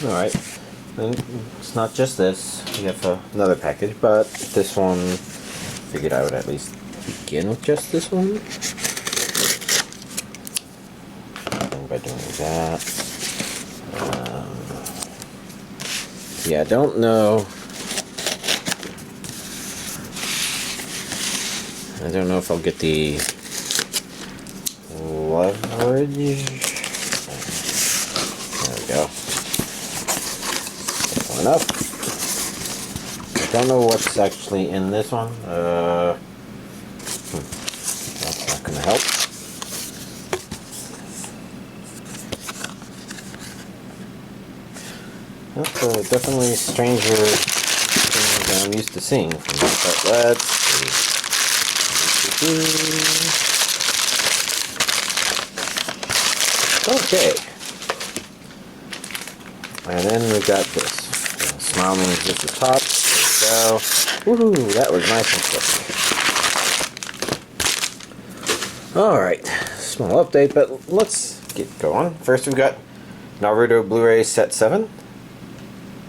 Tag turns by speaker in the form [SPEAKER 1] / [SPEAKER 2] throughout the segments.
[SPEAKER 1] Alright, and it's not just this. We have another package, but this one, figured I would at least begin with just this one. And by doing that, yeah, I don't know. I don't know if I'll get the leverage. There we go. Simple enough. I don't know what's actually in this one. That's not going to help. That's definitely stranger things than I'm used to seeing from this, but let's see. Okay. And then we got this. Smile means just the top. There we go. Woohoo! That was nice and quick. Alright. Small update, but let's get going. First we've got Naruto Blu-ray Set 7.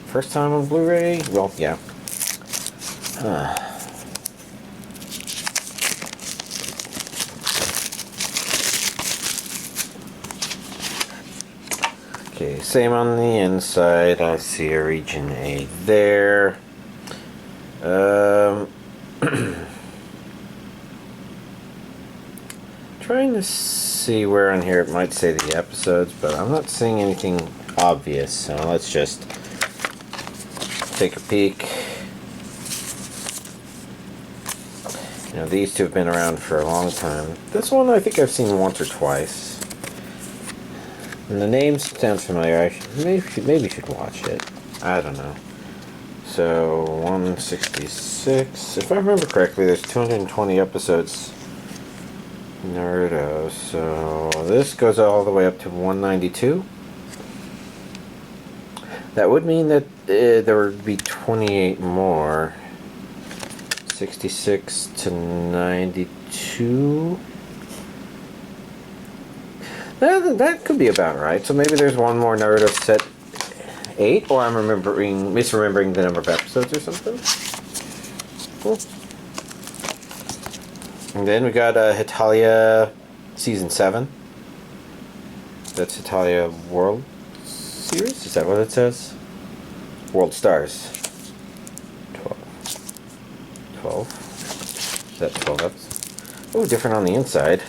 [SPEAKER 1] First time on Blu-ray? Well, yeah. Okay, same on the inside. I see a region A there. Trying to see where on here it might say the episodes, but I'm not seeing anything obvious, so let's just take a peek. You know, these two have been around for a long time. This one I think I've seen once or twice. And the names sound familiar. I maybe should watch it. I don't know. So 166. If I remember correctly, there's 220 episodes. Naruto. So this goes all the way up to 192. That would mean that there would be 28 more. 66 to 92. That could be about right. So maybe there's one more Naruto Set 8, or I'm misremembering the number of episodes or something. Cool. And then we got Hetalia Season 7. That's Hetalia World Series? Is that what it says? World Stars. 12. Is that 12 episodes? Oh, different on the inside.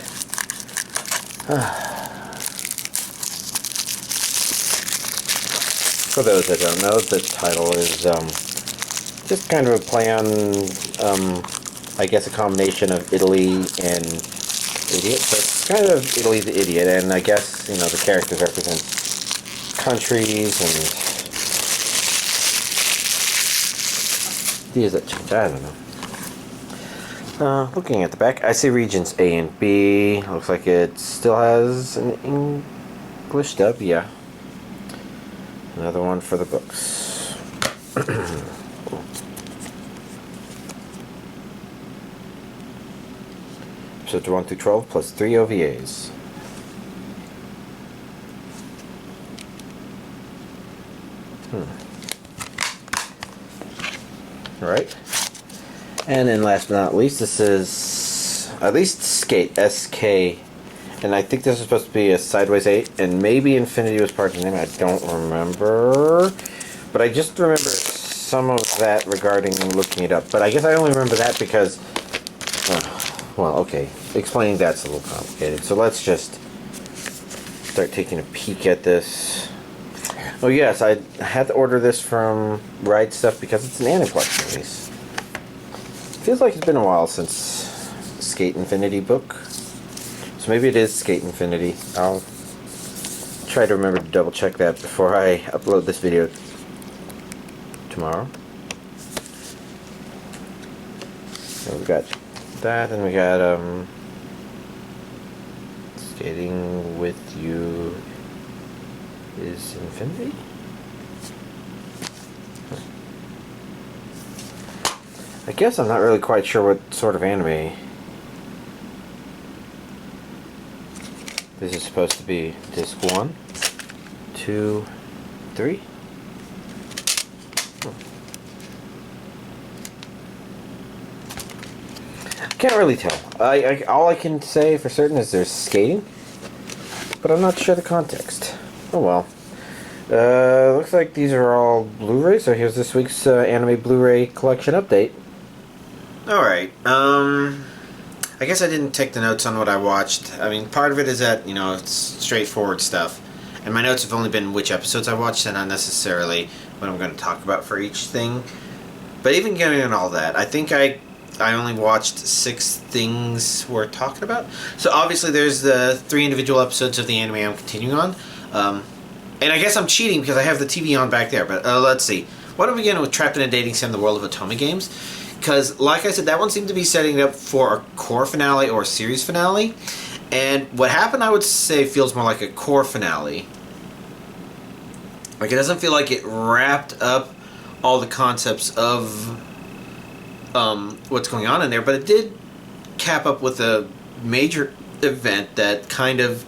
[SPEAKER 1] For those that don't know, the title is just kind of a play on, I guess, a combination of Italy and Idiot. So it's kind of Italy the Idiot, and I guess, you know, the characters represent countries and ideas that change. I don't know. Looking at the back, I see regions A and B. Looks like it still has an English dub, yeah. Another one for the books. Episodes 1 through 12 plus 3 OVAs. Alright. And then last but not least, this is at least SK8 SK. And I think this is supposed to be a Sideways 8, and maybe Infinity was part of the name, I don't remember. But I just remember some of that regarding looking it up. But I guess I only remember that because, well, okay, explaining that's a little complicated. So let's just start taking a peek at this. Oh yes, I had to order this from Ride Stuff because it's an Aniplex release. Feels like it's been a while since SK8 Infinity book. So maybe it is SK8 Infinity. I'll try to remember to double check that before I upload this video tomorrow. So we got that, and we got Skating with You is Infinity? I guess I'm not really quite sure what sort of anime this is supposed to be. Disc 1, 2, 3. can't really tell. All I can say for certain is there's skating, but I'm not sure the context. Oh well. Looks like these are all Blu-ray, so here's this week's anime Blu-ray collection update. Alright, I guess I didn't take the notes on what I watched. I mean, part of it is that, it's straightforward stuff. And my notes have only been which episodes I watched and not necessarily what I'm going to talk about for each thing. But even getting in all that, I think I only watched 6 things worth talking about. So obviously there's the 3 individual episodes of the anime I'm continuing on. And I guess I'm cheating because I have the TV on back there. But let's see. Why don't we begin with Trapped in a Dating Sim, The World of Otome Games? Because, like I said, that one seemed to be setting up for a core finale or a series finale. And what happened, I would say, feels more like a core finale. Like, it doesn't feel like it wrapped up all the concepts of what's going on in there. But it did cap up with a major event that kind of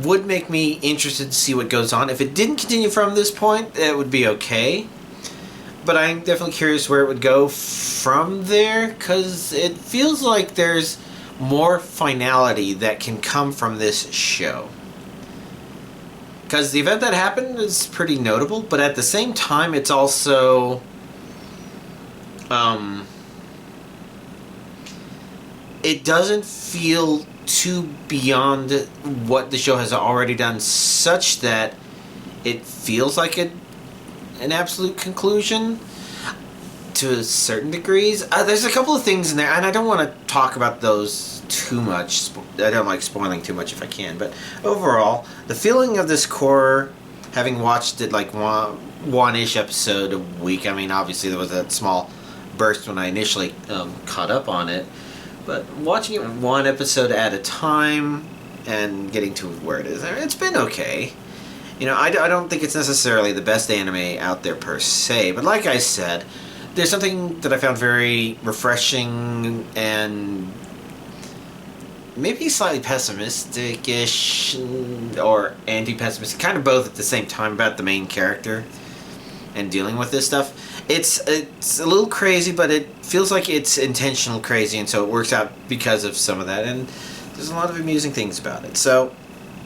[SPEAKER 1] would make me interested to see what goes on. If it didn't continue from this point, it would be okay. But I'm definitely curious where it would go from there, because it feels like there's more finality that can come from this show. Because the event that happened is pretty notable, but at the same time, it's also it doesn't feel too beyond what the show has already done, such that it feels like an absolute conclusion to certain degrees. There's a couple of things in there, and I don't want to talk about those too much. I don't like spoiling too much if I can, but overall, the feeling of this core, having watched it like one-ish episode a week, I mean, obviously there was that small burst when I initially caught up on it, but watching it one episode at a time and getting to where it is, it's been okay. I don't think it's necessarily the best anime out there per se, but like I said, there's something that I found very refreshing and maybe slightly pessimistic-ish or anti-pessimistic, kind of both at the same time, about the main character and dealing with this stuff. It's a little crazy, but it feels like it's intentional crazy, and so it works out because of some of that, and there's a lot of amusing things about it. So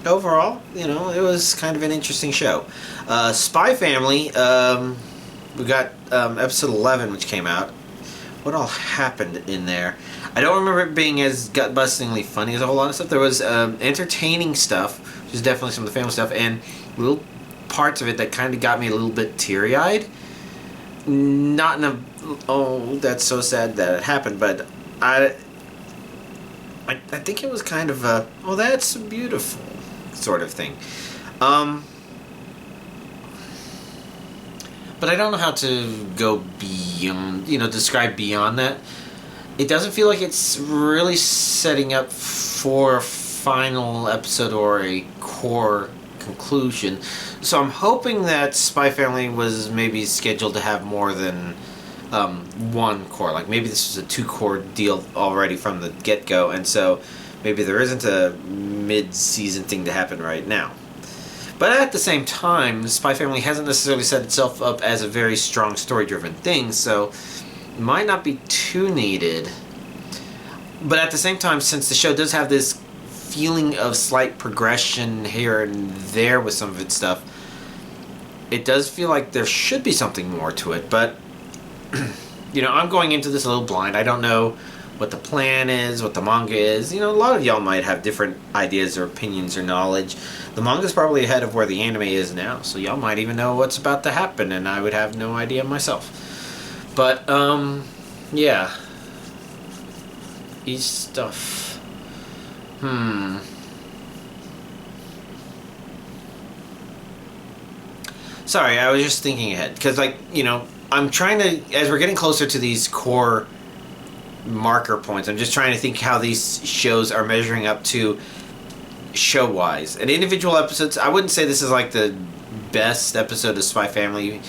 [SPEAKER 1] overall, it was kind of an interesting show. Spy Family, we got episode 11, which came out. What all happened in there? I don't remember it being as gut-bustingly funny as a whole lot of stuff. There was entertaining stuff, which is definitely some of the family stuff, and little parts of it that kind of got me a little bit teary-eyed. Not in a, oh, that's so sad that it happened, but I think it was kind of a, oh, that's beautiful sort of thing. But I don't know how to go beyond, describe beyond that. It doesn't feel like it's really setting up for a final episode or a core conclusion. So I'm hoping that Spy Family was maybe scheduled to have more than one core. Like maybe this was a 2-core deal already from the get-go, and so maybe there isn't a mid-season thing to happen right now. But at the same time, Spy Family hasn't necessarily set itself up as a very strong story-driven thing, so it might not be too needed. But at the same time, since the show does have this feeling of slight progression here and there with some of its stuff, it does feel like there should be something more to it. But, I'm going into this a little blind. I don't know what the plan is, what the manga is. A lot of y'all might have different ideas or opinions or knowledge. The manga's probably ahead of where the anime is now, so y'all might even know what's about to happen, and I would have no idea myself. But, yeah. Each stuff. Sorry, I was just thinking ahead, because, I'm trying to, as we're getting closer to these core marker points, I'm just trying to think how these shows are measuring up to show-wise. And individual episodes, I wouldn't say this is like the best episode of Spy Family,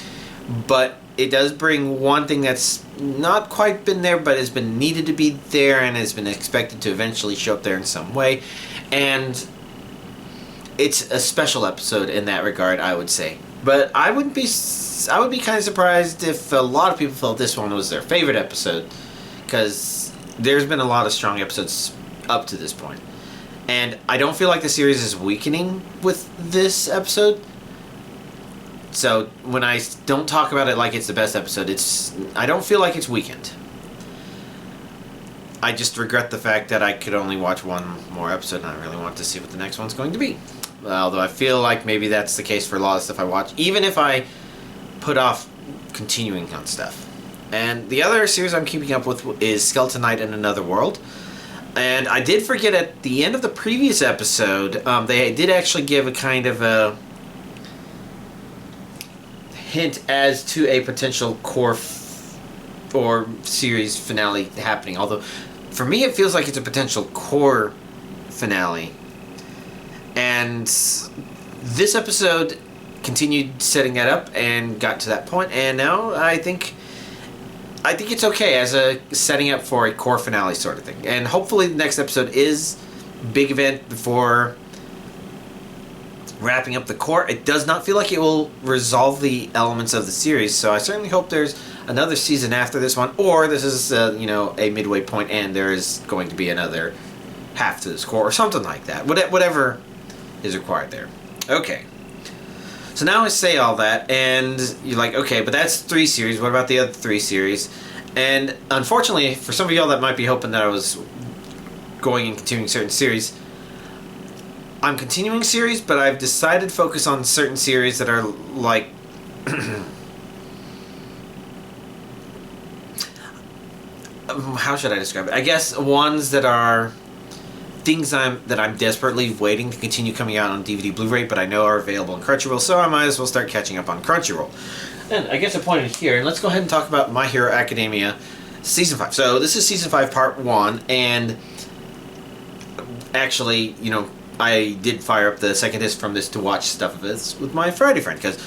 [SPEAKER 1] but it does bring one thing that's not quite been there, but has been needed to be there and has been expected to eventually show up there in some way. And it's a special episode in that regard, I would say.
[SPEAKER 2] But I would be kind of surprised if a lot of people felt this one was their favorite episode, because there's been a lot of strong episodes up to this point. And I don't feel like the series is weakening with this episode. So when I don't talk about it like it's the best episode, I don't feel like it's weakened. I just regret the fact that I could only watch one more episode, and I really want to see what the next one's going to be. Although I feel like maybe that's the case for a lot of stuff I watch, even if I put off continuing on stuff. And the other series I'm keeping up with is Skeleton Knight in Another World. And I did forget at the end of the previous episode, they did actually give a kind of a hint as to a potential core or series finale happening. Although, for me, it feels like it's a potential core finale. And this episode continued setting that up and got to that point, and now I think it's okay as a setting up for a core finale sort of thing. And hopefully the next episode is big event before wrapping up the core. It does not feel like it will resolve the elements of the series, so I certainly hope there's another season after this one, or this is a midway point and there is going to be another half to this core or something like that. Whatever is required there. Okay. So now I say all that, and you're like, okay, but that's 3 series. What about the other 3 series? And unfortunately, for some of y'all that might be hoping that I was going and continuing certain series, I'm continuing series, but I've decided to focus on certain series that are like... how should I describe it? I guess ones that are... things that I'm desperately waiting to continue coming out on DVD Blu-ray, but I know are available on Crunchyroll, so I might as well start catching up on Crunchyroll. And I guess I pointed here, and let's go ahead and talk about My Hero Academia Season 5. So this is Season 5 Part 1, and actually, I did fire up the second disc from this to watch stuff of this with my Friday friend, because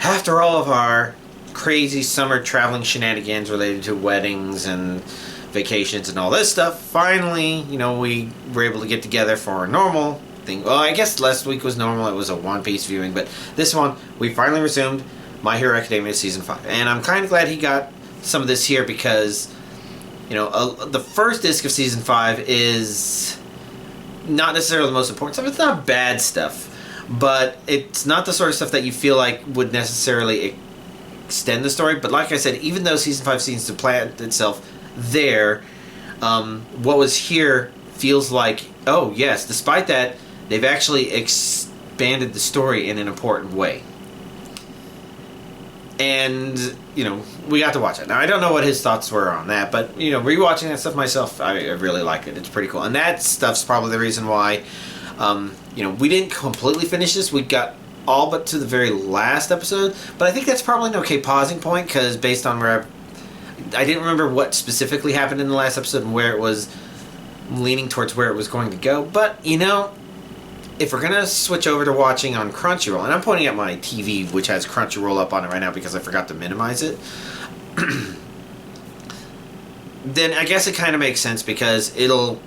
[SPEAKER 2] after all of our crazy summer traveling shenanigans related to weddings and vacations and all this stuff, finally, we were able to get together for a normal thing. Well, I guess last week was normal. It was a One Piece viewing, but this one, we finally resumed My Hero Academia Season 5. And I'm kind of glad he got some of this here because, the first disc of Season 5 is not necessarily the most important stuff. It's not bad stuff, but it's not the sort of stuff that you feel like would necessarily extend the story. But like I said, even though Season 5 seems to plant itself there, what was here feels like, oh yes, despite that, they've actually expanded the story in an important way. And, we got to watch it. Now, I don't know what his thoughts were on that, but, rewatching that stuff myself, I really like it. It's pretty cool. And that stuff's probably the reason why, we didn't completely finish this. We got all but to the very last episode, but I think that's probably an okay pausing point, because based on where I didn't remember what specifically happened in the last episode and where it was leaning towards where it was going to go. But, if we're going to switch over to watching on Crunchyroll, and I'm pointing at my TV, which has Crunchyroll up on it right now because I forgot to minimize it, then I guess it kind of makes sense because it'll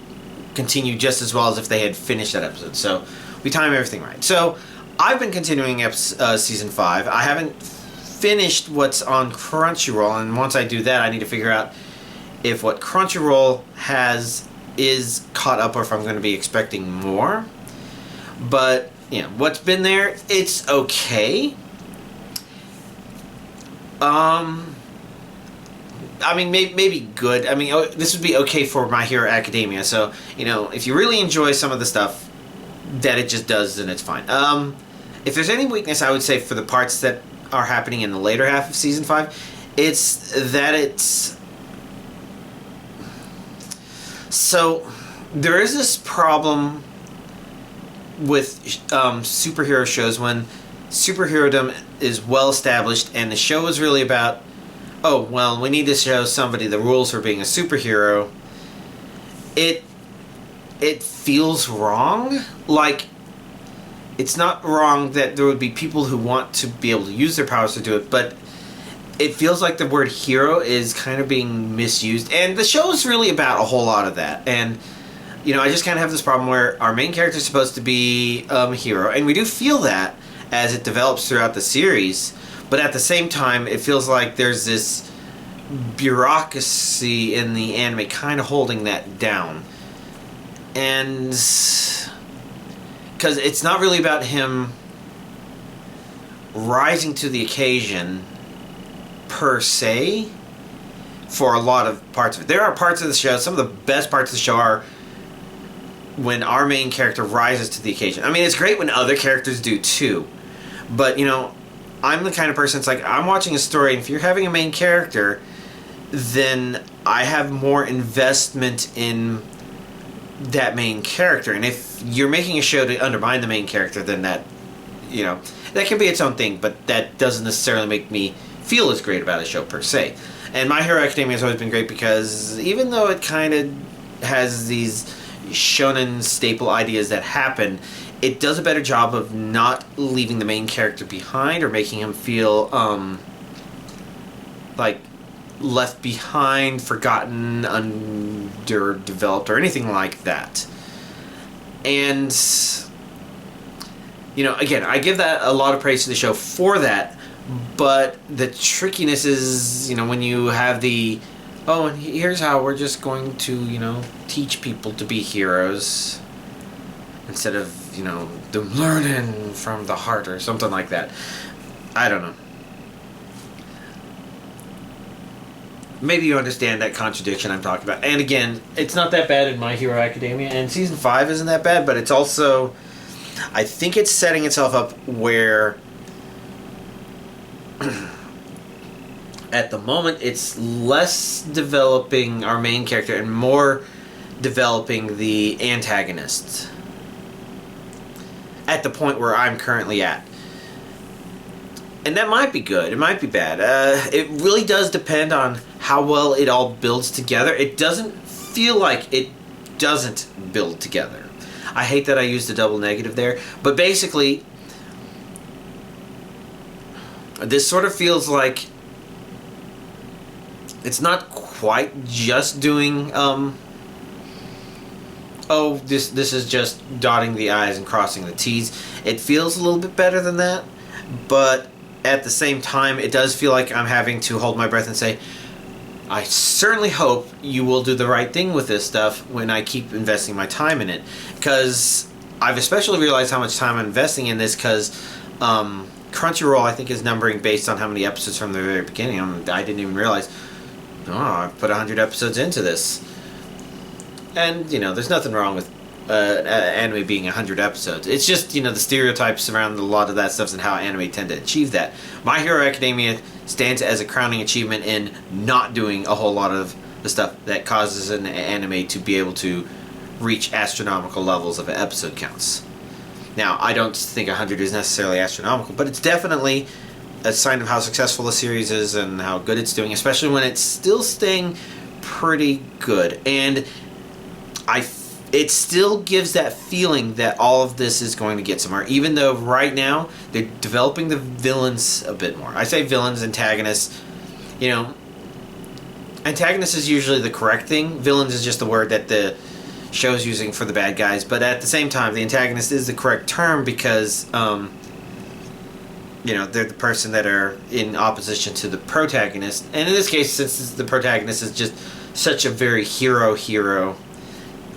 [SPEAKER 2] continue just as well as if they had finished that episode. So we time everything right. So I've been continuing Season 5. I haven't finished what's on Crunchyroll, and once I do that, I need to figure out if what Crunchyroll has is caught up or if I'm going to be expecting more. But, what's been there, it's okay. Maybe good. This would be okay for My Hero Academia. So, if you really enjoy some of the stuff that it just does, then it's fine. If there's any weakness, I would say for the parts that are happening in the later half of Season 5, it's that it's... So, there is this problem with superhero shows when superherodom is well established and the show is really about, oh, well, we need to show somebody the rules for being a superhero. It feels wrong. Like, it's not wrong that there would be people who want to be able to use their powers to do it, but it feels like the word hero is kind of being misused. And the show is really about a whole lot of that. And I just kind of have this problem where our main character is supposed to be a hero, and we do feel that, as it develops throughout the series, but at the same time, it feels like there's this bureaucracy in the anime kind of holding that down. And because it's not really about him rising to the occasion per se for a lot of parts of it. There are parts of the show, some of the best parts of the show are when our main character rises to the occasion. I mean, it's great when other characters do too, but you know, I'm the kind of person, it's like, I'm watching a story, and if you're having a main character, then I have more investment in that main character. And if you're making a show to undermine the main character, then that, you know, that can be its own thing, but that doesn't necessarily make me feel as great about a show per se. And My Hero Academia has always been great because even though it kind of has these shonen staple ideas that happen, it does a better job of not leaving the main character behind or making him feel like left behind, forgotten, underdeveloped, or anything like that. And you know, again, I give that a lot of praise to the show for that, but the trickiness is, you know, when you have the, oh, and here's how we're just going to, you know, teach people to be heroes instead of, you know, them learning from the heart or something like that. I don't know. Maybe you understand that contradiction I'm talking about. And again, it's not that bad in My Hero Academia, and Season 5 isn't that bad, but it's also, I think it's setting itself up where at the moment it's less developing our main character and more developing the antagonists at the point where I'm currently at. And that might be good, it might be bad. It really does depend on how well it all builds together. It doesn't feel like it doesn't build together. I hate that I used a double negative there, but basically this sort of feels like it's not quite just doing oh, this is just dotting the I's and crossing the T's. It feels a little bit better than that, but at the same time it does feel like I'm having to hold my breath and say, I certainly hope you will do the right thing with this stuff when I keep investing my time in it. Because I've especially realized how much time I'm investing in this, because Crunchyroll, I think, is numbering based on how many episodes from the very beginning. I didn't even realize, oh, I've put 100 episodes into this. And, you know, there's nothing wrong with anime being 100 episodes. It's just, you know, the stereotypes around a lot of that stuff and how anime tend to achieve that. My Hero Academia stands as a crowning achievement in not doing a whole lot of the stuff that causes an anime to be able to reach astronomical levels of episode counts. Now, I don't think 100 is necessarily astronomical, but it's definitely a sign of how successful the series is and how good it's doing, especially when it's still staying pretty good. And it still gives that feeling that all of this is going to get somewhere, even though right now they're developing the villains a bit more. I say villains, antagonists. You know, antagonist is usually the correct thing. Villains is just the word that the show's using for the bad guys. But at the same time, the antagonist is the correct term because, you know, they're the person that are in opposition to the protagonist. And in this case, since the protagonist is just such a very hero,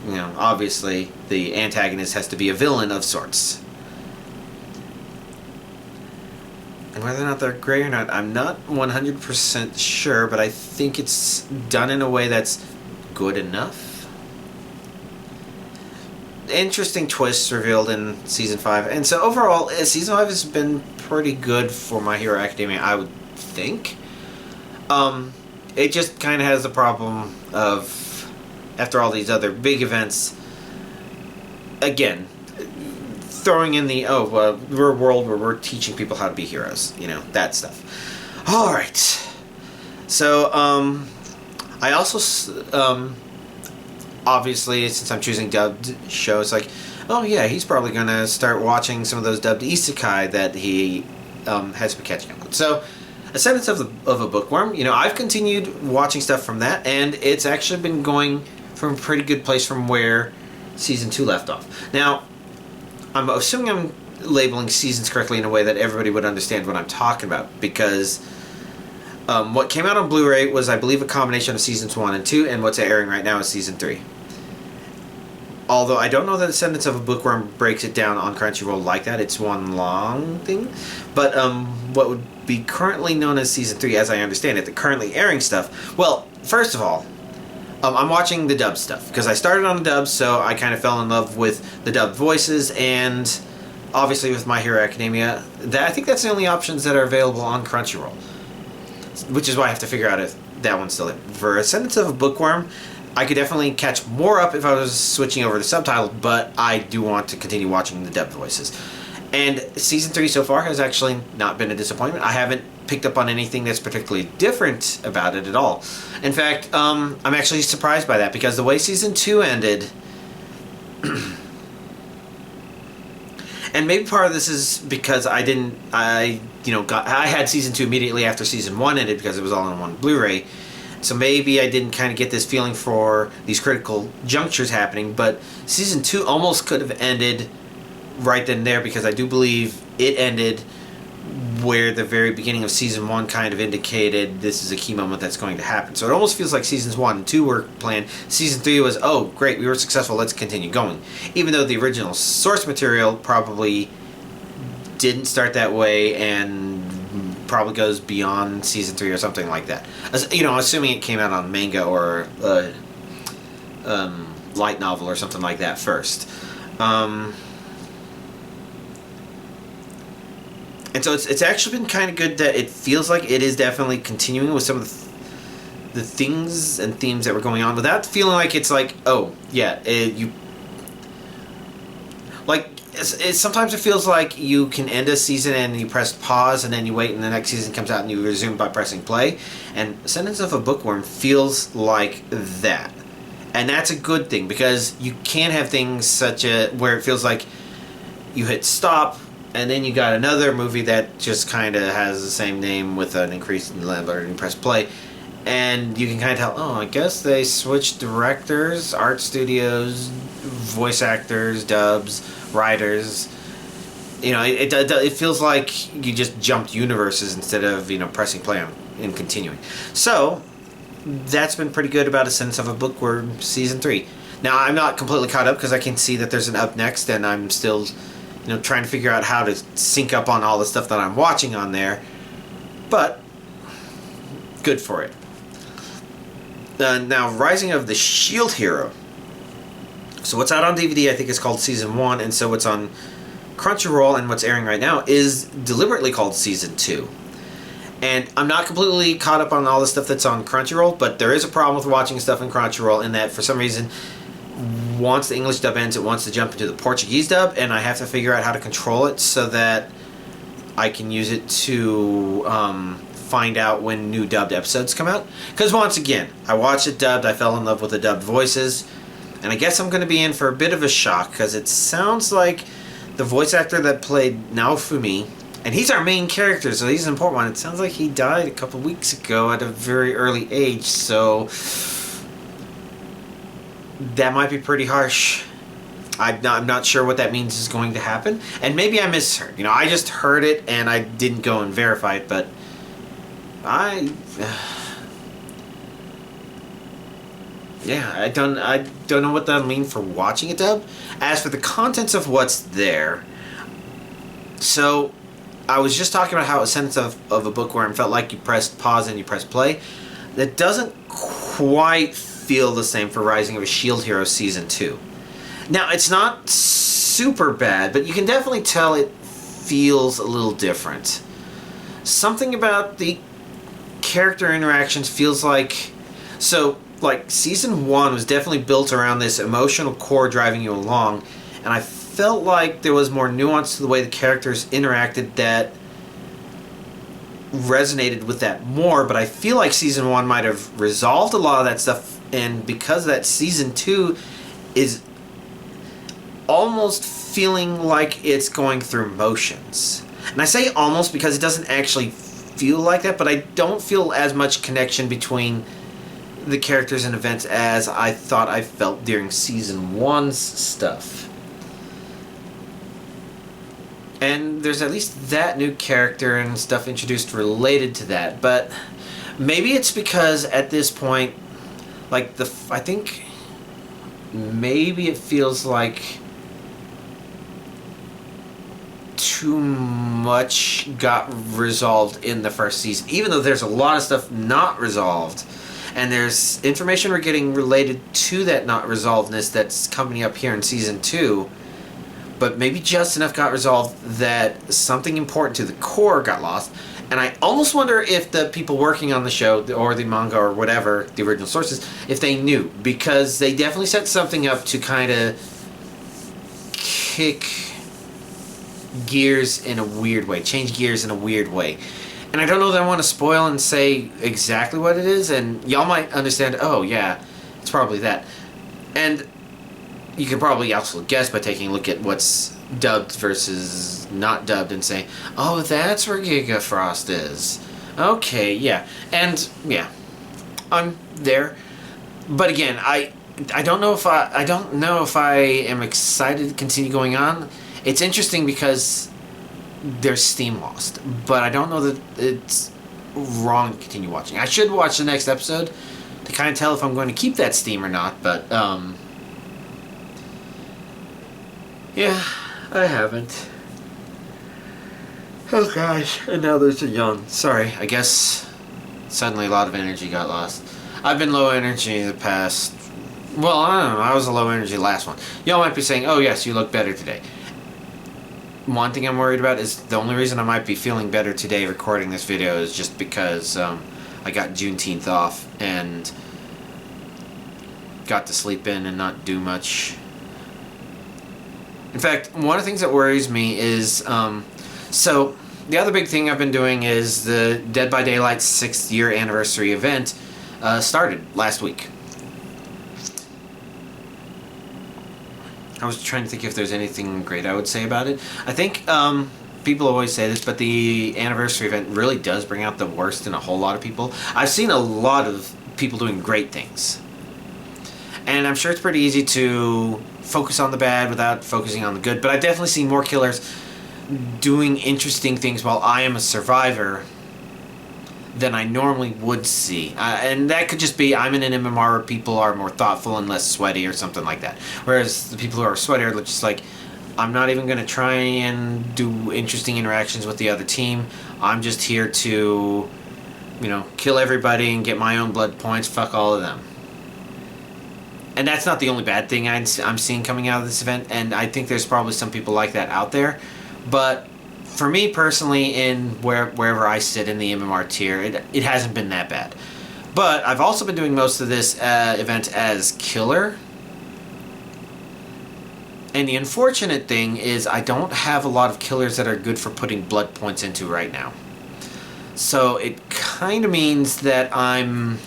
[SPEAKER 2] you know, obviously the antagonist has to be a villain of sorts. And whether or not they're great or not, I'm not 100% sure, but I think it's done in a way that's good enough. Interesting twists revealed in Season 5. And so overall, Season 5 has been pretty good for My Hero Academia, I would think. It just kind of has the problem of, after all these other big events, again, throwing in the, we're a world where we're teaching people how to be heroes. You know, that stuff. Alright. So, I also, obviously, since I'm choosing dubbed shows, like, oh yeah, he's probably going to start watching some of those dubbed isekai that he has been catching up with. So, Ascendance of a Bookworm, you know, I've continued watching stuff from that, and it's actually been going from a pretty good place from where Season 2 left off. Now, I'm assuming I'm labeling seasons correctly in a way that everybody would understand what I'm talking about, because what came out on Blu-ray was, I believe, a combination of seasons 1 and 2, and what's airing right now is season 3. Although I don't know that Ascendance of a Bookworm breaks it down on Crunchyroll like that. It's one long thing. But what would be currently known as season 3, as I understand it, the currently airing stuff. Well, first of all, I'm watching the dub stuff, because I started on the dub, so I kind of fell in love with the dubbed voices, and obviously with My Hero Academia. I think that's the only options that are available on Crunchyroll, which is why I have to figure out if that one's still there. For Ascendance of a Bookworm, I could definitely catch more up if I was switching over to subtitles, but I do want to continue watching the dubbed voices. And season 3 so far has actually not been a disappointment. I haven't picked up on anything that's particularly different about it at all. In fact, I'm actually surprised by that, because the way season 2 ended, and maybe part of this is because I had season 2 immediately after season 1 ended, because it was all on one Blu-ray. So maybe I didn't kind of get this feeling for these critical junctures happening, but season 2 almost could have ended right then and there, because I do believe it ended where the very beginning of season 1 kind of indicated this is a key moment that's going to happen. So it almost feels like seasons 1 and 2 were planned. Season 3 was, oh great, we were successful, let's continue going. Even though the original source material probably didn't start that way, and probably goes beyond season 3 or something like that. Assuming it came out on manga or light novel or something like that first. And so it's actually been kind of good that it feels like it is definitely continuing with some of the things and themes that were going on, without feeling like it's like, oh yeah, sometimes it feels like you can end a season and you press pause and then you wait and the next season comes out and you resume by pressing play. And Ascendance of a Bookworm feels like that. And that's a good thing, because you can have things where it feels like you hit stop and then you got another movie that just kind of has the same name with an increase in level, and you press play. And you can kind of tell, oh, I guess they switched directors, art studios, voice actors, dubs, writers. It feels like you just jumped universes instead of pressing play on and continuing. So that's been pretty good about Ascendance of a Bookworm season 3. Now I'm not completely caught up, because I can see that there's an up next, and I'm still trying to figure out how to sync up on all the stuff that I'm watching on there. But good for it. Now, Rising of the Shield Hero. So what's out on DVD, I think, is called Season 1, and so what's on Crunchyroll and what's airing right now is deliberately called Season 2. And I'm not completely caught up on all the stuff that's on Crunchyroll, but there is a problem with watching stuff in Crunchyroll, in that for some reason, once the English dub ends, it wants to jump into the Portuguese dub, and I have to figure out how to control it so that I can use it to find out when new dubbed episodes come out. Because once again, I watched it dubbed, I fell in love with the dubbed voices, and I guess I'm going to be in for a bit of a shock, because it sounds like the voice actor that played Naofumi, and he's our main character, so he's an important one. It sounds like he died a couple weeks ago at a very early age, so that might be pretty harsh. I'm not sure what that means is going to happen, and maybe I misheard. I just heard it and I didn't go and verify it, but I don't know what that'll mean for watching it dub. As for the contents of what's there, so I was just talking about how Ascendance of a Bookworm felt like you pressed pause and you pressed play. That doesn't quite feel the same for Rising of a Shield Hero Season 2. Now, it's not super bad, but you can definitely tell it feels a little different. Something about the character interactions feels like... Season 1 was definitely built around this emotional core driving you along, and I felt like there was more nuance to the way the characters interacted that resonated with that more, but I feel like Season 1 might have resolved a lot of that stuff, and because of that, Season 2 is almost feeling like it's going through motions. And I say almost because it doesn't actually feel like that, but I don't feel as much connection between the characters and events as I thought I felt during Season 1's stuff. And there's at least that new character and stuff introduced related to that. But maybe it's because at this point, like I think maybe it feels like too much got resolved in the first season, even though there's a lot of stuff not resolved, and there's information we're getting related to that not resolvedness that's coming up here in season 2. But maybe just enough got resolved that something important to the core got lost. And I almost wonder if the people working on the show, or the manga, or whatever, the original sources, if they knew. Because they definitely set something up to kind of kick gears in a weird way. Change gears in a weird way. And I don't know that I want to spoil and say exactly what it is. And y'all might understand, oh yeah, it's probably that. And you can probably also guess by taking a look at what's dubbed versus not dubbed and say, oh, that's where Giga Frost is. Okay, yeah. And, yeah, I'm there. But again, I don't know if I am excited to continue going on. It's interesting because there's steam lost. But I don't know that it's wrong to continue watching. I should watch the next episode to kind of tell if I'm going to keep that steam or not, but, yeah, I haven't. Oh gosh, and now there's a yawn. Sorry, I guess suddenly a lot of energy got lost. I've been low energy the past... Well, I don't know, I was a low energy last one. Y'all might be saying, oh yes, you look better today. One thing I'm worried about is the only reason I might be feeling better today recording this video is just because I got Juneteenth off and got to sleep in and not do much. In fact, one of the things that worries me is, so the other big thing I've been doing is the Dead by Daylight's 6th year anniversary event started last week. I was trying to think if there's anything great I would say about it. I think people always say this, but the anniversary event really does bring out the worst in a whole lot of people. I've seen a lot of people doing great things. And I'm sure it's pretty easy to focus on the bad without focusing on the good, but I've definitely seen more killers doing interesting things while I am a survivor than I normally would see. And that could just be I'm in an MMR where people are more thoughtful and less sweaty or something like that. Whereas the people who are sweaty are just like, I'm not even going to try and do interesting interactions with the other team. I'm just here to, kill everybody and get my own blood points. Fuck all of them. And that's not the only bad thing I'm seeing coming out of this event, and I think there's probably some people like that out there. But for me personally, in wherever I sit in the MMR tier, it hasn't been that bad. But I've also been doing most of this event as killer. And the unfortunate thing is I don't have a lot of killers that are good for putting blood points into right now. So it kind of means that I'm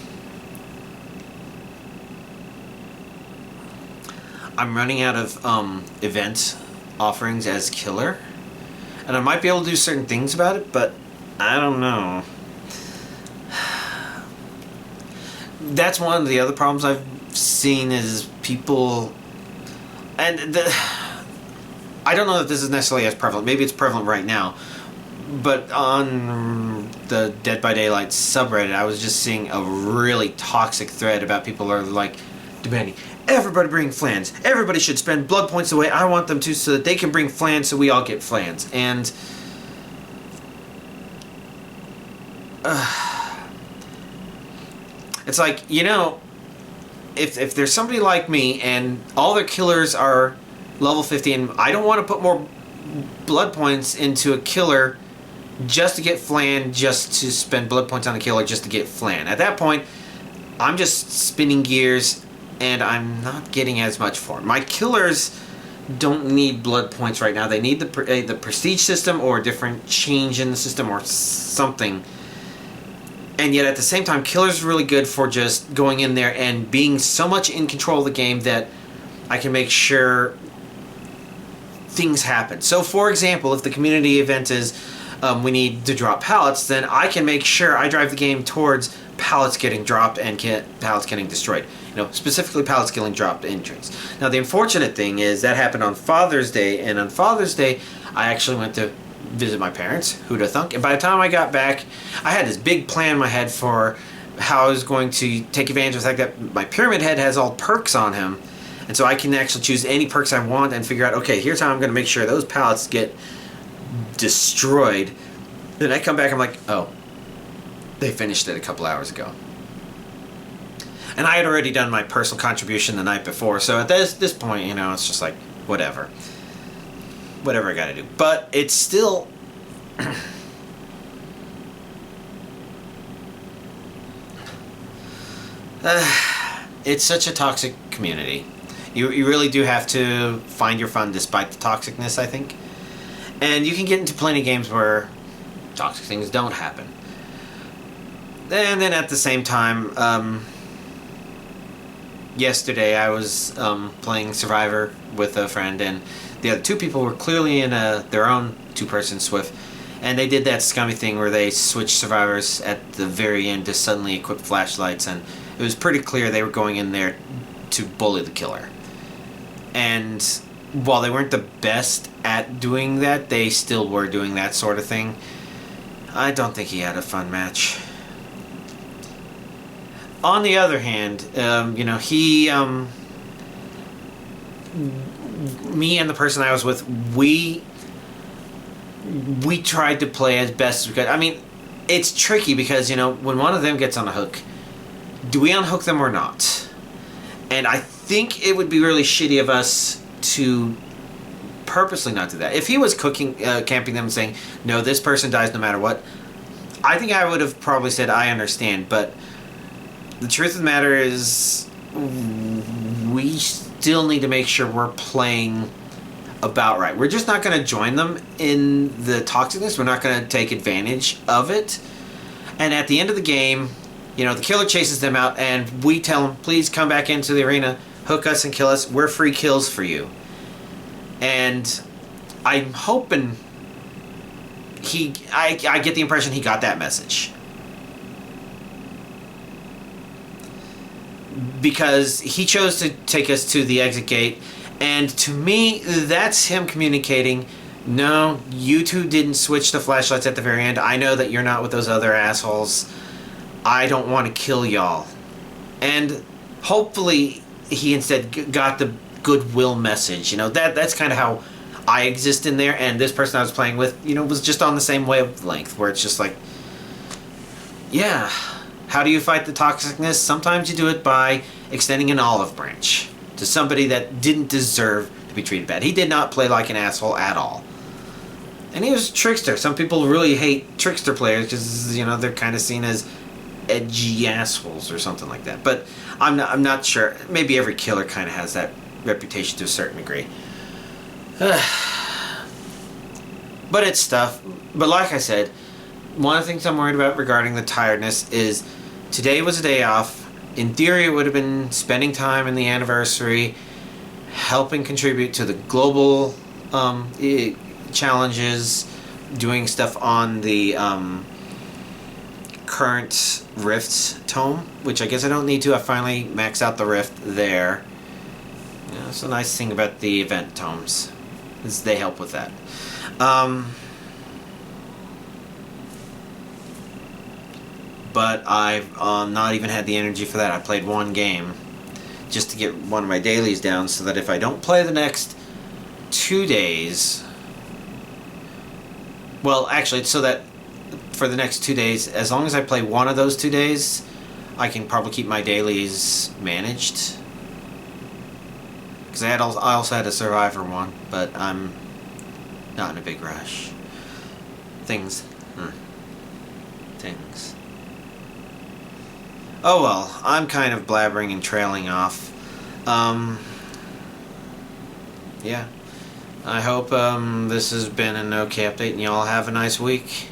[SPEAKER 2] running out of event offerings as killer, and I might be able to do certain things about it, but I don't know. That's one of the other problems I've seen is people, and I don't know that this is necessarily as prevalent. Maybe it's prevalent right now, but on the Dead by Daylight subreddit, I was just seeing a really toxic thread about people are like demanding, everybody bring flans. Everybody should spend blood points the way I want them to so that they can bring flans so we all get flans. And it's like, if there's somebody like me and all their killers are level 50 and I don't want to put more blood points into a killer just to get flan, just to spend blood points on a killer just to get flan. At that point, I'm just spinning gears and I'm not getting as much for it. My killers don't need blood points right now. They need the prestige system or a different change in the system or something. And yet at the same time, killers are really good for just going in there and being so much in control of the game that I can make sure things happen. So for example, if the community event is we need to drop pallets, then I can make sure I drive the game towards pallets getting dropped and pallets getting destroyed. Specifically pallets getting dropped in trains. Now, the unfortunate thing is that happened on Father's Day, and on Father's Day, I actually went to visit my parents. Who'd have thunk? And by the time I got back, I had this big plan in my head for how I was going to take advantage of the fact that my Pyramid Head has all perks on him, and so I can actually choose any perks I want and figure out, okay, here's how I'm going to make sure those pallets get destroyed. Then I come back, I'm like, oh, they finished it a couple hours ago. And I had already done my personal contribution the night before, so at this point, it's just like, whatever. Whatever I gotta do. But it's still... it's such a toxic community. You really do have to find your fun despite the toxicness, I think. And you can get into plenty of games where toxic things don't happen. And then at the same time, yesterday I was playing Survivor with a friend, and the other two people were clearly in their own two-person Swift, and they did that scummy thing where they switched survivors at the very end to suddenly equip flashlights, and it was pretty clear they were going in there to bully the killer. And while they weren't the best at doing that, they still were doing that sort of thing. I don't think he had a fun match. On the other hand, me and the person I was with, we tried to play as best as we could. I mean, it's tricky because, when one of them gets on a hook, do we unhook them or not? And I think it would be really shitty of us to purposely not do that. If he was camping them and saying, no, this person dies no matter what, I think I would have probably said, I understand. But the truth of the matter is, we still need to make sure we're playing about right. We're just not going to join them in the toxicness. We're not going to take advantage of it. And at the end of the game, the killer chases them out, and we tell him, please come back into the arena, hook us and kill us. We're free kills for you. And I'm hoping I get the impression he got that message. Because he chose to take us to the exit gate, and to me, that's him communicating, no, you two didn't switch the flashlights at the very end. I know that you're not with those other assholes. I don't want to kill y'all. And hopefully he instead got the goodwill message. That's kind of how I exist in there, and this person I was playing with, was just on the same wavelength, where it's just like, yeah, how do you fight the toxicness? Sometimes you do it by extending an olive branch to somebody that didn't deserve to be treated bad. He did not play like an asshole at all. And he was a trickster. Some people really hate trickster players because, they're kind of seen as edgy assholes or something like that. But I'm not sure. Maybe every killer kind of has that reputation to a certain degree. But it's stuff. But like I said, one of the things I'm worried about regarding the tiredness is today was a day off. In theory, it would have been spending time in the anniversary, helping contribute to the global challenges, doing stuff on the current Rifts tome, which I guess I don't need to. I finally maxed out the Rift there. That's the nice thing about the event tomes, is they help with that. But I've not even had the energy for that. I played one game just to get one of my dailies down so that if I don't play the next 2 days... Well, actually, it's so that for the next 2 days, as long as I play one of those 2 days, I can probably keep my dailies managed. Because I also had a Survivor one, but I'm not in a big rush. Things. Oh well, I'm kind of blabbering and trailing off. Yeah. I hope this has been an okay update and y'all have a nice week.